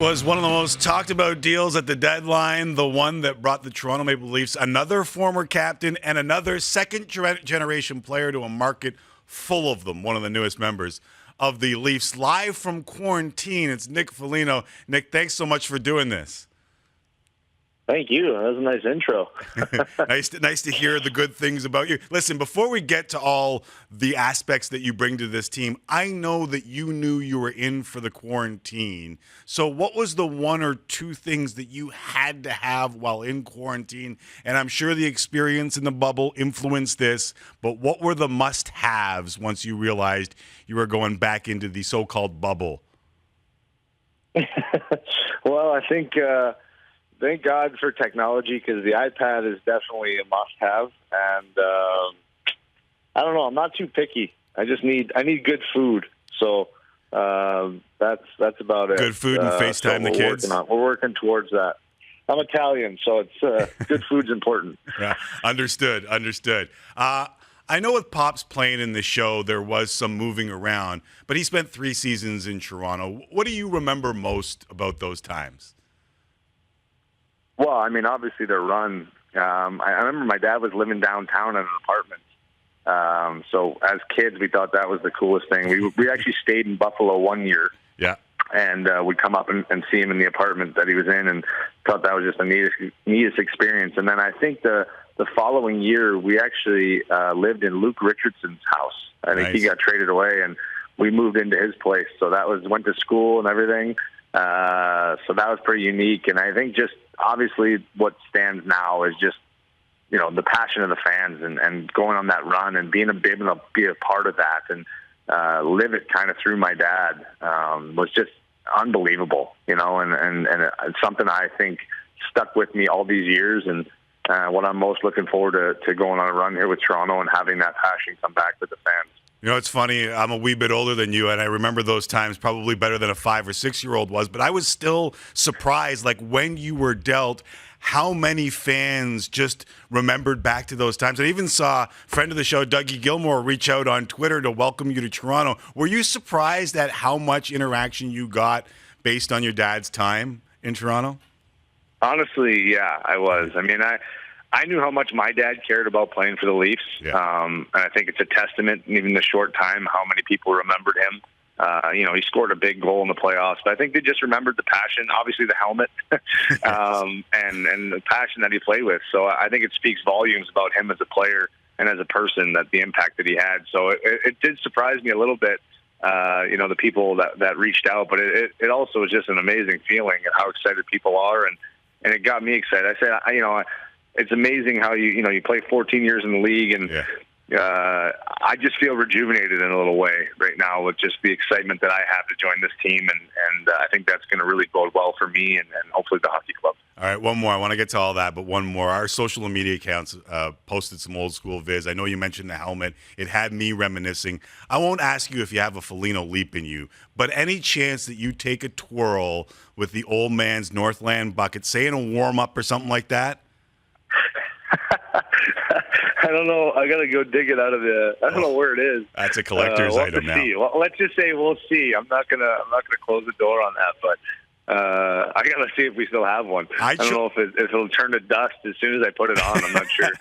Was one of the most talked about deals at the deadline, the one that brought the Toronto Maple Leafs another former captain and another second-generation player to a market full of them, one of the newest members of the Leafs. Live from quarantine, it's Nick Foligno. Nick, thanks so much for doing this. Thank you. That was a nice intro. Nice to hear the good things about you. Listen, before we get to all the aspects that you bring to this team, I know that you knew you were in for the quarantine. So what was the one or two things that you had to have while in quarantine? And I'm sure the experience in the bubble influenced this, but what were the must-haves once you realized you were going back into the so-called bubble? Well, I think... thank God for technology, because the iPad is definitely a must-have. And I don't know, I'm not too picky. I need good food. So that's about it. Good food and FaceTime the kids. We're working towards that. I'm Italian, so it's good food's important. Yeah, understood. I know with Pop's playing in the show, there was some moving around, but he spent 3 seasons in Toronto. What do you remember most about those times? Well, I mean, obviously their run. I remember my dad was living downtown in an apartment. So as kids, we thought that was the coolest thing. We actually stayed in Buffalo one year. Yeah. And we'd come up and see him in the apartment that he was in, and thought that was just the neatest experience. And then I think the following year, we actually lived in Luke Richardson's house. I think He got traded away, and we moved into his place. So went to school and everything. So that was pretty unique. And I think just obviously what stands now is just, the passion of the fans and going on that run and being able to be a part of that and live it kind of through my dad was just unbelievable, and it's something I think stuck with me all these years. And what I'm most looking forward to going on a run here with Toronto and having that passion come back with the fans. It's funny, I'm a wee bit older than you, and I remember those times probably better than a 5 or 6-year-old was, but I was still surprised, like when you were dealt, how many fans just remembered back to those times. I even saw friend of the show, Dougie Gilmore, reach out on Twitter to welcome you to Toronto. Were you surprised at how much interaction you got based on your dad's time in Toronto? Honestly, yeah, I was. I mean, I knew how much my dad cared about playing for the Leafs, and I think it's a testament, even the short time, how many people remembered him. He scored a big goal in the playoffs, but I think they just remembered the passion, obviously the helmet, and the passion that he played with. So I think it speaks volumes about him as a player and as a person, that the impact that he had. So it did surprise me a little bit, the people that reached out, but it also was just an amazing feeling and how excited people are, and it got me excited. I said, it's amazing how you play 14 years in the league, and I just feel rejuvenated in a little way right now with just the excitement that I have to join this team, and I think that's going to really bode well for me and hopefully the hockey club. All right, one more. I want to get to all that, but one more. Our social media accounts posted some old school viz. I know you mentioned the helmet. It had me reminiscing. I won't ask you if you have a Foligno leap in you, but any chance that you take a twirl with the old man's Northland bucket, say in a warm-up or something like that? I don't know. I gotta go dig it out of I don't know where it is. That's a collector's item now. Well, let's just say we'll see. I'm not gonna close the door on that, but I gotta see if we still have one. I don't know if it'll turn to dust as soon as I put it on. I'm not sure.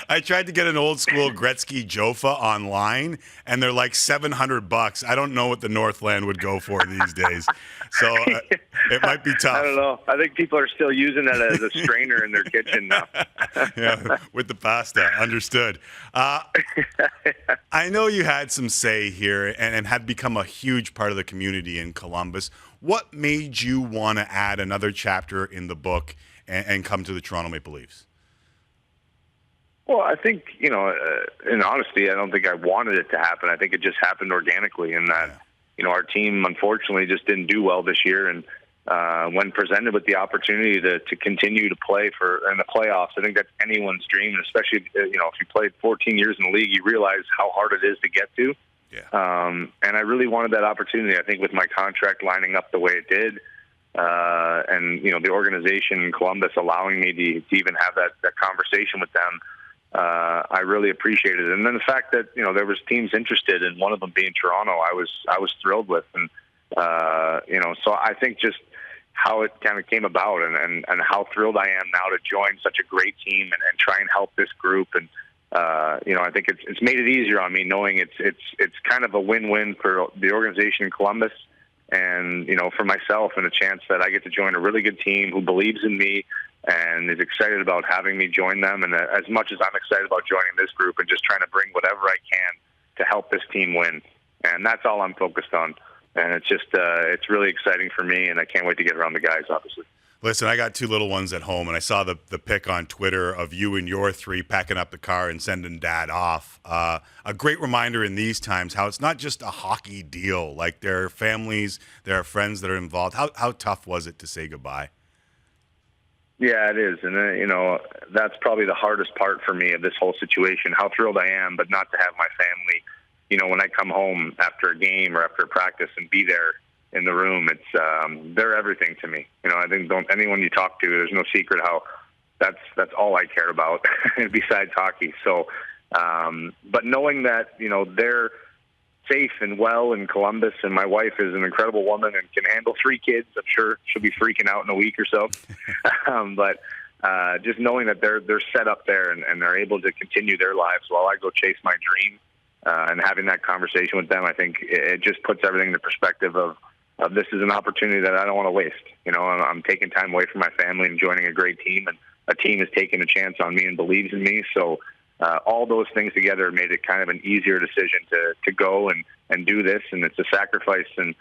I tried to get an old school Gretzky Jofa online, and they're like $700. I don't know what the Northland would go for these days, so it might be tough. I don't know. I think people are still using it as a strainer in their kitchen now. Yeah, with the pasta. Understood. I know you had some say here and had become a huge part of the community in Columbus. What made you want to add another chapter in the book and come to the Toronto Maple Leafs? Well, I think, in honesty, I don't think I wanted it to happen. I think it just happened organically in that, our team unfortunately just didn't do well this year. And when presented with the opportunity to continue to play in the playoffs, I think that's anyone's dream. And especially, if you played 14 years in the league, you realize how hard it is to get to. Yeah. And I really wanted that opportunity. I think with my contract lining up the way it did, and the organization in Columbus allowing me to even have that conversation with them, I really appreciated it. And then the fact that there was teams interested, and one of them being Toronto, I was thrilled with. And so I think just how it kind of came about and how thrilled I am now to join such a great team and try and help this group. And I think it's made it easier on me knowing it's kind of a win-win for the organization in Columbus and, for myself, and a chance that I get to join a really good team who believes in me and is excited about having me join them. And as much as I'm excited about joining this group and just trying to bring whatever I can to help this team win. And that's all I'm focused on. And it's just, it's really exciting for me, and I can't wait to get around the guys, obviously. Listen, I got 2 little ones at home, and I saw the pic on Twitter of you and your 3 packing up the car and sending Dad off. A great reminder in these times how it's not just a hockey deal. Like, there are families, there are friends that are involved. How tough was it to say goodbye? Yeah, it is. And, that's probably the hardest part for me of this whole situation, how thrilled I am, but not to have my family, when I come home after a game or after a practice and be there in the room. It's they're everything to me. I think anyone you talk to, there's no secret how that's all I care about besides hockey. So, but knowing that, they're safe and well in Columbus, and my wife is an incredible woman and can handle 3 kids. I'm sure she'll be freaking out in a week or so. But just knowing that they're set up there and they're able to continue their lives while I go chase my dream, and having that conversation with them, I think it just puts everything into perspective of this is an opportunity that I don't want to waste. I'm taking time away from my family and joining a great team, and a team has taken a chance on me and believes in me. So all those things together made it kind of an easier decision to go and do this. And it's a sacrifice. And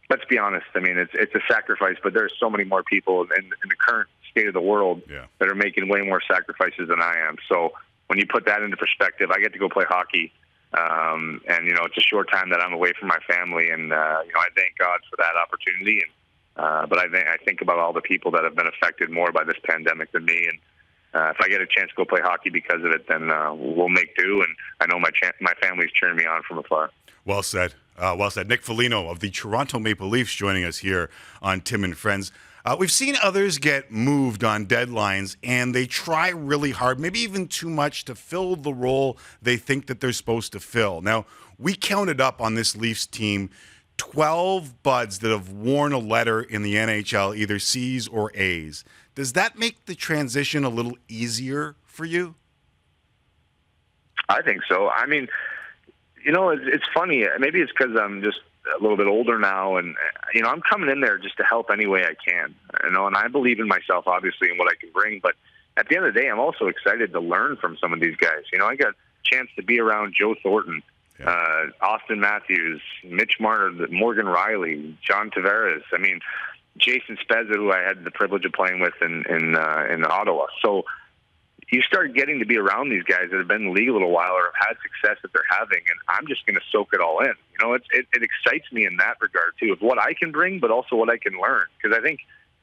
let's be honest, I mean, it's a sacrifice, but there's so many more people in the current state of the world that are making way more sacrifices than I am. So when you put that into perspective, I get to go play hockey. And, it's a short time that I'm away from my family, and, I thank God for that opportunity. And, but I think about all the people that have been affected more by this pandemic than me. And if I get a chance to go play hockey because of it, then we'll make do. And I know my family's cheering me on from afar. Well said. Well said. Nick Foligno of the Toronto Maple Leafs joining us here on Tim and Friends. We've seen others get moved on deadlines, and they try really hard, maybe even too much, to fill the role they think that they're supposed to fill. Now, we counted up on this Leafs team 12 buds that have worn a letter in the NHL, either C's or A's. Does that make the transition a little easier for you? I think so. I mean, it's funny. Maybe it's because I'm just a little bit older now, and I'm coming in there just to help any way I can, and I believe in myself, obviously, and what I can bring. But at the end of the day, I'm also excited to learn from some of these guys. I got a chance to be around Joe Thornton, Austin Matthews, Mitch Marner, Morgan Riley, John Tavares. I mean, Jason Spezza, who I had the privilege of playing with in Ottawa. So you start getting to be around these guys that have been in the league a little while or have had success that they're having, and I'm just going to soak it all in. It excites me in that regard, too, of what I can bring, but also what I can learn. Because I think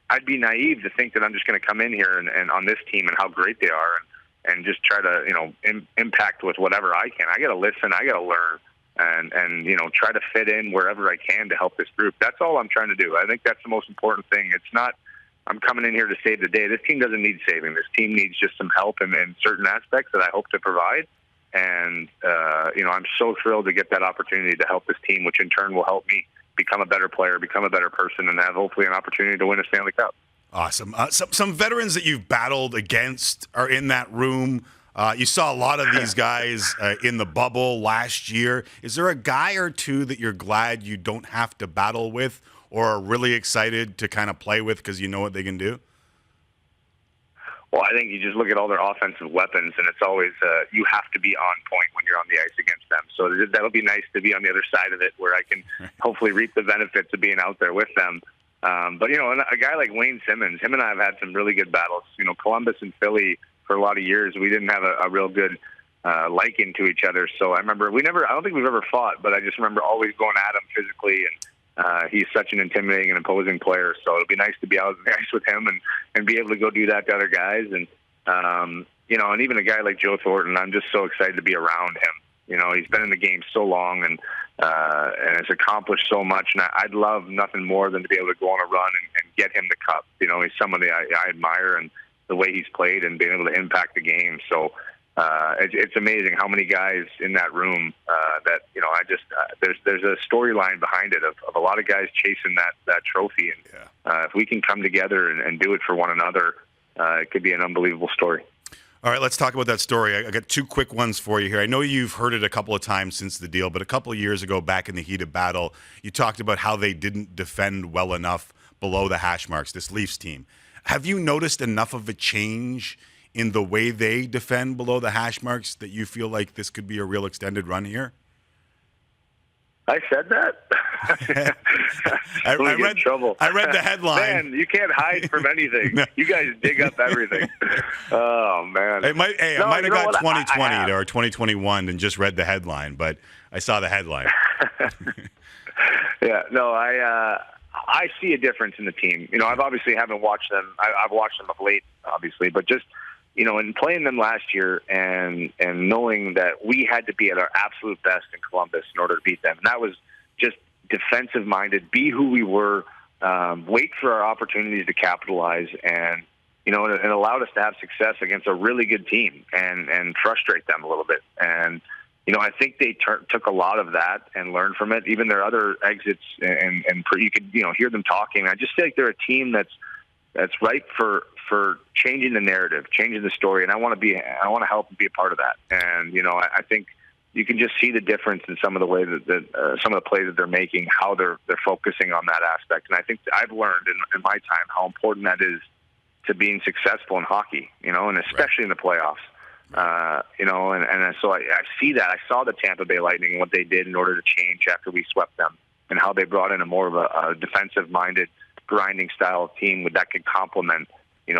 I'd be naive to think that I'm just going to come in here and on this team and how great they are and just try to, impact with whatever I can. I got to listen. I got to learn and try to fit in wherever I can to help this group. That's all I'm trying to do. I think that's the most important thing. It's not I'm coming in here to save the day. This team doesn't need saving. This team needs just some help in certain aspects that I hope to provide. And, I'm so thrilled to get that opportunity to help this team, which in turn will help me become a better player, become a better person, and have hopefully an opportunity to win a Stanley Cup. Awesome. Some veterans that you've battled against are in that room. You saw a lot of these guys in the bubble last year. Is there a guy or two that you're glad you don't have to battle with or are really excited to kind of play with because you know what they can do? Well, I think you just look at all their offensive weapons, and it's always you have to be on point when you're on the ice against them. So that'll be nice to be on the other side of it where I can hopefully reap the benefits of being out there with them. But, a guy like Wayne Simmons, him and I have had some really good battles. Columbus and Philly, for a lot of years, we didn't have a real good liking to each other. So I remember I don't think we've ever fought, but I just remember always going at him physically, and he's such an intimidating and imposing player. So it'll be nice to be out on the ice with him and be able to go do that to other guys. And, and even a guy like Joe Thornton, I'm just so excited to be around him. He's been in the game so long and has accomplished so much. And I'd love nothing more than to be able to go on a run and get him the cup. He's somebody I admire and the way he's played and being able to impact the game. So It's amazing how many guys in that room that there's a storyline behind it of a lot of guys chasing that trophy, and if we can come together and do it for one another, it could be an unbelievable story. All right, let's talk about that story. I got two quick ones for you here. I know you've heard it a couple of times since the deal, but a couple of years ago, back in the heat of battle, you talked about how they didn't defend well enough below the hash marks, this Leafs team. Have you noticed enough of a change in the way they defend below the hash marks that you feel like this could be a real extended run here? I said that? I read the headline. Man, you can't hide from anything. No. You guys dig up everything. Oh, man. I might have got 2020 or 2021 and just read the headline, but I saw the headline. Yeah, no, I see a difference in the team. I've obviously haven't watched them. I've watched them of late, obviously, but just in playing them last year and knowing that we had to be at our absolute best in Columbus in order to beat them. And that was just defensive-minded, be who we were, wait for our opportunities to capitalize, and it allowed us to have success against a really good team and frustrate them a little bit. And I think they took a lot of that and learned from it. Even their other exits, and you could hear them talking. I just feel like they're a team that's ripe for changing the narrative, changing the story, and I want to help and be a part of that. And I think you can just see the difference in some of the way that some of the plays that they're making, how they're focusing on that aspect. And I think I've learned in my time how important that is to being successful in hockey, and especially in the playoffs. And so I see that. I saw the Tampa Bay Lightning and what they did in order to change after we swept them, and how they brought in a more of a defensive-minded, grinding style of team that could complement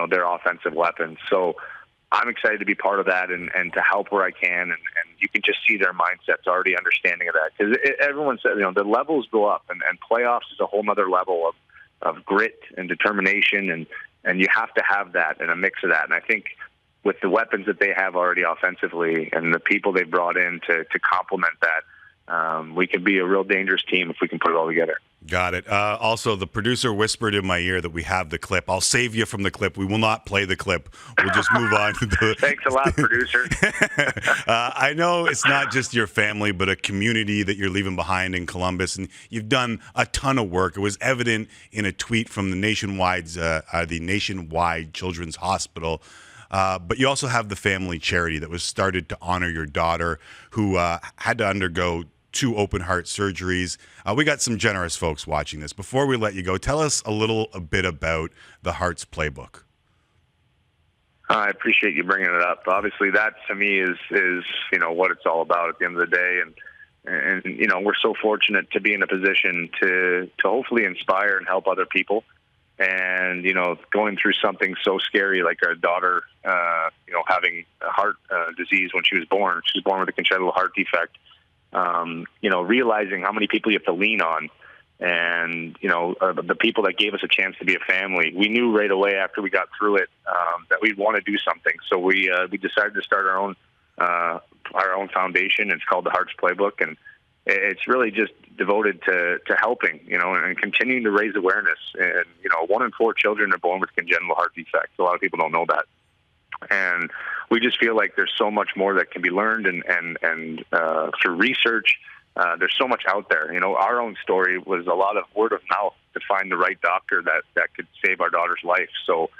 their offensive weapons. So I'm excited to be part of that and to help where I can. And you can just see their mindsets already understanding of that. Because everyone said, the levels go up, and playoffs is a whole nother level of grit and determination. And you have to have that and a mix of that. And I think with the weapons that they have already offensively and the people they brought in to complement that, we can be a real dangerous team if we can put it all together. Got it. Also, the producer whispered in my ear that we have the clip. I'll save you from the clip. We will not play the clip. We'll just move on to the... Thanks a lot, producer. I know it's not just your family, but a community that you're leaving behind in Columbus, and you've done a ton of work. It was evident in a tweet from the Nationwide Children's Hospital. But you also have the family charity that was started to honor your daughter, who had to undergo 2 open heart surgeries. We got some generous folks watching this. Before we let you go, tell us a bit about the Hearts Playbook. I appreciate you bringing it up. Obviously, that to me is what it's all about at the end of the day. And we're so fortunate to be in a position to hopefully inspire and help other people. And going through something so scary like our daughter, having a heart disease when she was born. She was born with a congenital heart defect. Realizing how many people you have to lean on, and the people that gave us a chance to be a family. We knew right away after we got through it that we'd want to do something. So we decided to start our own foundation. It's called the Hearts Playbook, and it's really just devoted to helping, and continuing to raise awareness. And 1 in 4 children are born with congenital heart defects. A lot of people don't know that. And we just feel like there's so much more that can be learned, and through research, there's so much out there. Our own story was a lot of word of mouth to find the right doctor that could save our daughter's life. So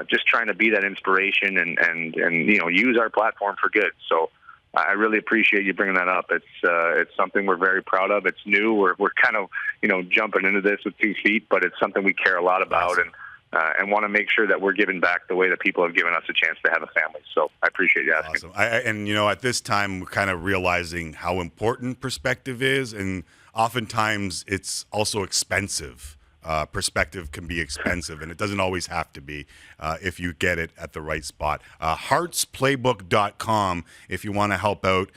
just trying to be that inspiration and use our platform for good. So I really appreciate you bringing that up. It's something we're very proud of. It's new. We're kind of jumping into this with 2 feet, but it's something we care a lot about, and want to make sure that we're giving back the way that people have given us a chance to have a family. So I appreciate you asking. Awesome. At this time, we're kind of realizing how important perspective is, and oftentimes it's also expensive. Perspective can be expensive, and it doesn't always have to be if you get it at the right spot. Heartsplaybook.com if you want to help out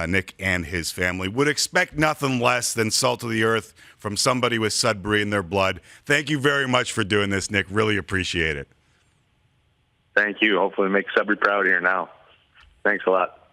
Nick and his family. Would expect nothing less than salt of the earth from somebody with Sudbury in their blood. Thank you very much for doing this, Nick. Really appreciate it. Thank you. Hopefully make Sudbury proud here now. Thanks a lot.